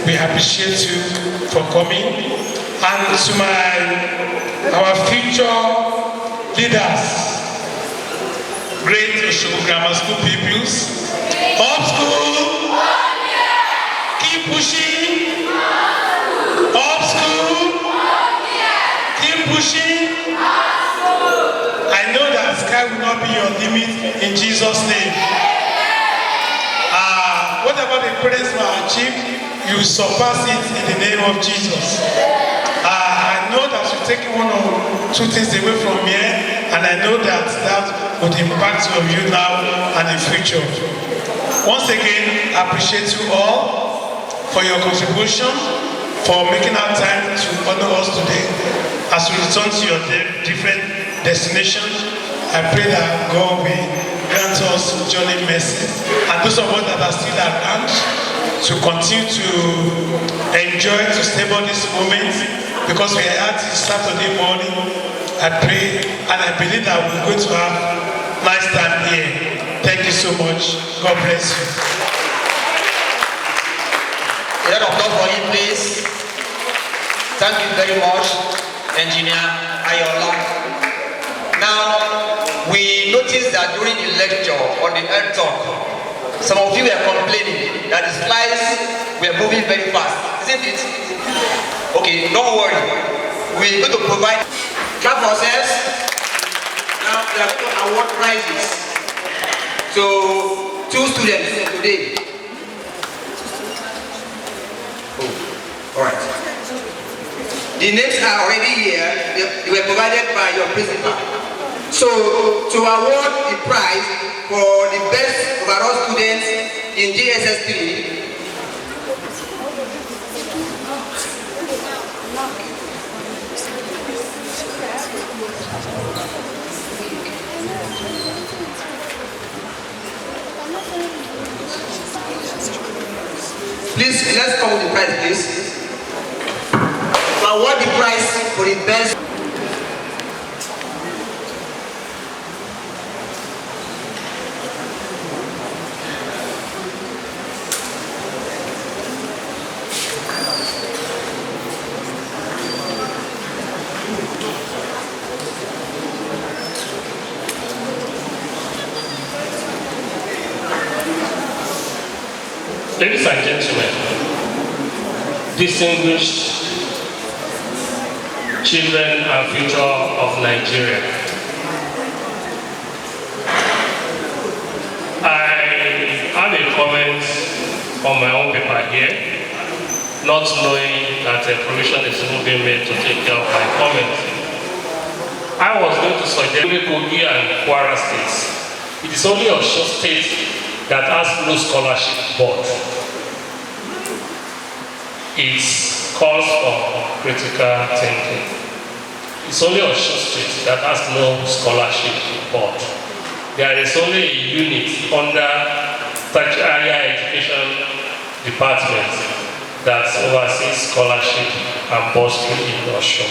we appreciate you for coming. And to our future leaders, great Osogram Grammar School pupils. Up school! Keep pushing! Up school! Keep pushing! I know that sky will not be your limit in Jesus' name. Whatever the parents will achieve, you surpass it in the name of Jesus. I know that you're taking one or two things away from here, and I know that that would impact on you now and in future. Once again, I appreciate you all for your contribution, for making our time to honor us today. As we return to your different destinations, I pray that God will grant us journey mercy. And those of us that are still around, to continue to enjoy, to savor this moment, because we are at this Saturday morning. I pray and I believe that we're going to have a nice time here. Thank you so much. God bless you. A round of applause for him, please. Thank you very much, Engineer Ayola. Now, we noticed that during the lecture on the Earth Talk, some of you were complaining that the slides were moving very fast, isn't it? Okay, don't worry. We're going to provide clap for ourselves. Now we are going to award prizes to 2 students today. Oh, all right. The names are already here. They were provided by your principal. So to award the prize for the best overall students in JSS 3, please, let's come with the prize, please. To award the prize for the best. Ladies and gentlemen, distinguished children and future of Nigeria, I have a comment on my own paper here, not knowing that a provision is even being made to take care of my comment. I was going to suggest Kogi and Kwara states. It is only Osho State that has no scholarship board. It's calls for critical thinking. It's only Osho State that has no scholarship board. There is only a unit under tertiary education department that oversees scholarship and bursary in Osho.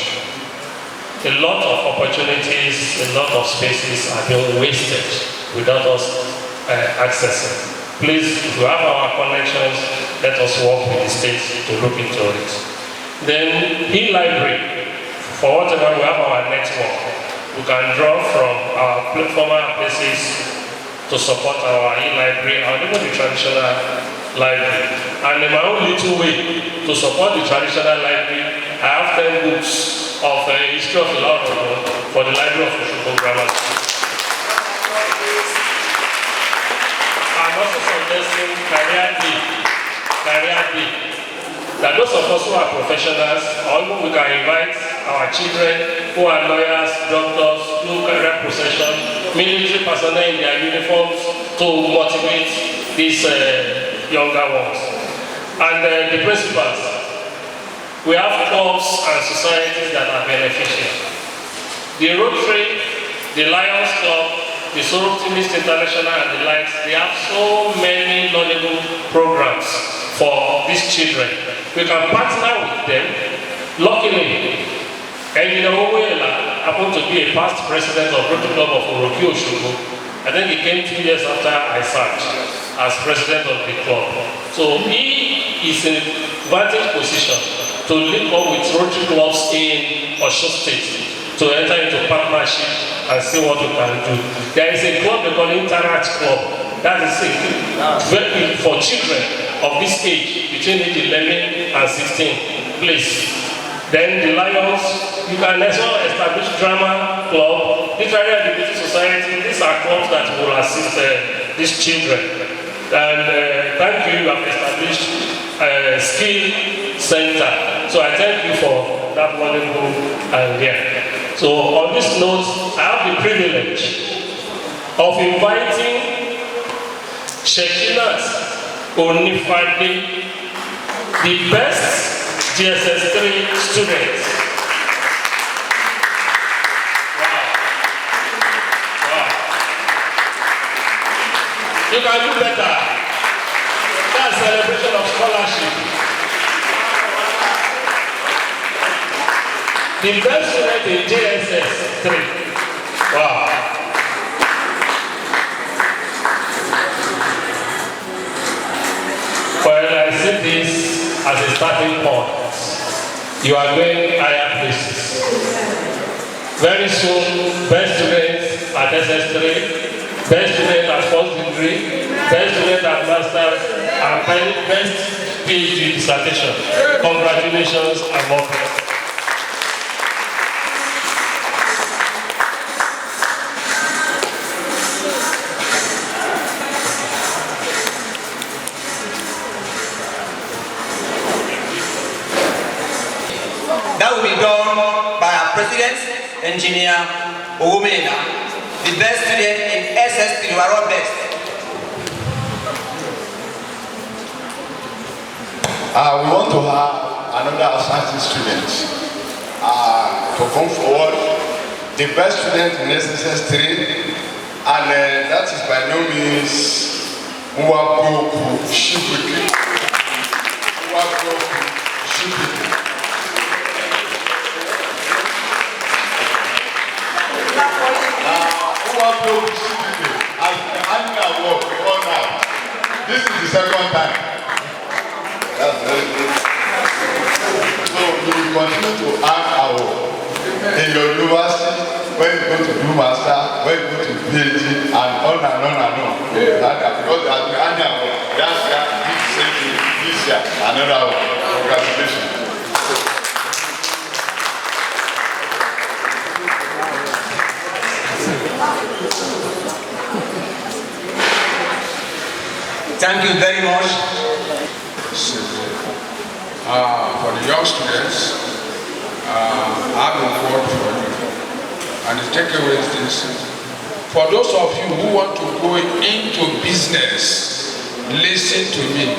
A lot of opportunities, a lot of spaces are being wasted without us accessing. Please, if you have our connections, let us work with the state to look into it. Then, e-library, for whatever we have our network, we can draw from our former places to support our e-library and even the traditional library. And in my own little way to support the traditional library, I have 10 books of history of the Lord for the library of Osogram Grammar School. I'm also suggesting career day, that those of us who are professionals, or even we can invite our children who are lawyers, doctors, do career procession, military personnel in their uniforms to motivate these younger ones. And the principals, we have clubs and societies that are beneficial. The Rotary, the Lions Club, the Soroptimist International and the likes, they have so many knowledgeable programs for these children. We can partner with them. Luckily, Engineer Owela happened to be a past president of Rotary Club of Oroki Oshogo. I think he came 2 years after I served as president of the club. So he is in a vantage position to link up with Rotary clubs in Osho State. to enter into partnership and see what we can do. There is a club they call Internet Club. That is very for children of this age, between age 11 and 16. Please. Then the Lions, you can also establish drama club, literary and debating society. These are clubs that will assist these children. And thank you, you have established a skill center. So I thank you for that wonderful idea. So on this note, I have the privilege of inviting Shekinat Onifade, the best GSS 3 students. Wow. You can do better. That's a celebration of scholarship. The best student in GSS 3. Wow. Well, I see this as a starting point. You are going higher places. Very soon, best students at SS3, best students at first degree, best students at master's, and best PhD dissertation. Congratulations and more. That will be done by our president, engineer Ogumena, the best student in SS3. We are all best. We want to have another outstanding student to come forward, the best student in SSS3, and that is by no means Mwaboku Shibiki. Mwaboku Shibiki. This is the second time. That's very good. So we will continue to earn our in your university, when you go to do master, when you go to PhD, and on and on and on. Because as we earn our last year, this year, another one. Congratulations. Thank you very much. For the young students, I will work for you. And the takeaway is this. For those of you who want to go into business, listen to me.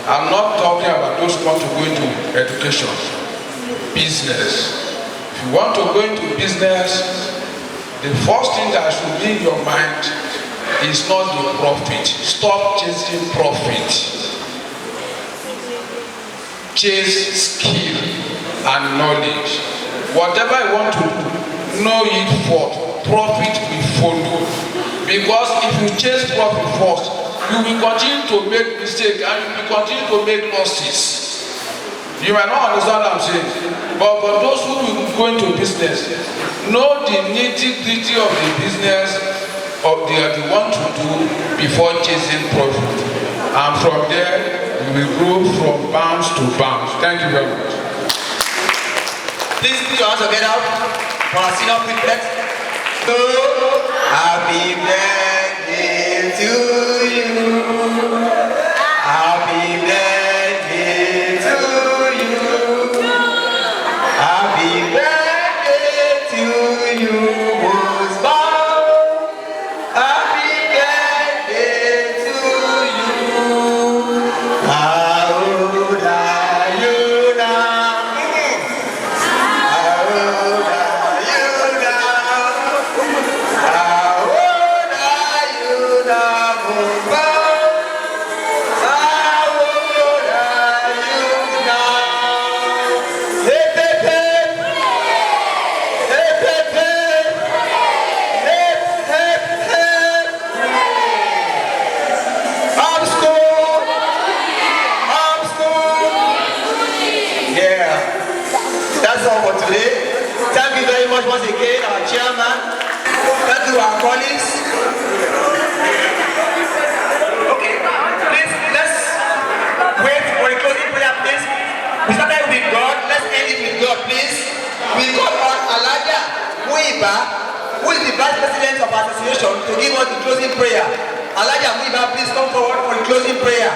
I'm not talking about those who want to go into education. Business. If you want to go into business, the first thing that should be in your mind is not the profit. Stop chasing profit. Chase skill and knowledge. Whatever you want to do, know it first. Profit will follow. Because if you chase profit first, you will continue to make mistakes and you will continue to make losses. You might not understand what I'm saying. But for those who will go into business, know the nitty-gritty of the business of they want to do before chasing profit. And from there, we will grow from bounds to bounds. Thank you very much. Please put your hands together for our senior prefect. Happy birthday to you. Happy birthday to you. Happy birthday to you. again our chairman. Thank you, our colleagues. Okay, please, let's wait for the closing prayer, please. We started with God, let's end it with God, please. We call on Alaja Muiba, who is the vice president of our association, to give us the closing prayer. Alaja Muiba, please come forward for the closing prayer.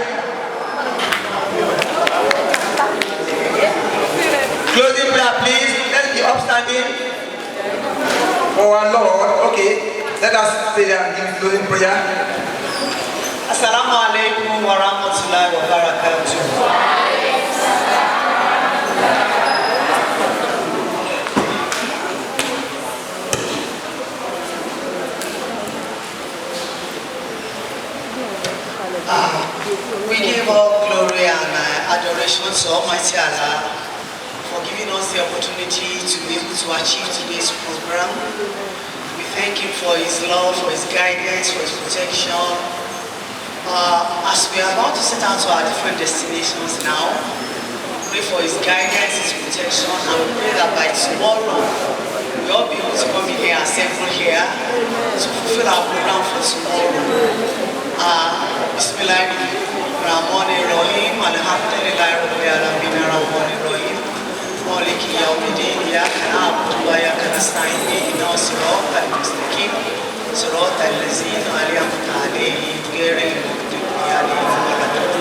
Closing prayer, please. Let's be upstanding for our Lord. Okay, let us say and give closing prayer. Assalamu alaikum wa rahmatullahi wa barakatuh. We give all glory and adoration to Almighty Allah for giving us the opportunity to be able to achieve today's program. We thank Him for His love, for His guidance, for His protection. As we are about to set out to our different destinations now, pray for His guidance, His protection, and we pray that by tomorrow we all be able to come in here and assemble here to fulfill our program for tomorrow. Bismillahirrahmanirrahim. Alhamdulillahi rabbil alamin. Arrahmanirrahim. Maliki yawmiddin. Iyyaka na'budu wa iyyaka nasta'in. Ihdinas siratal mustaqim. Siratal ladzina an'amta 'alaihim ghairil maghdubi 'alaihim waladdallin.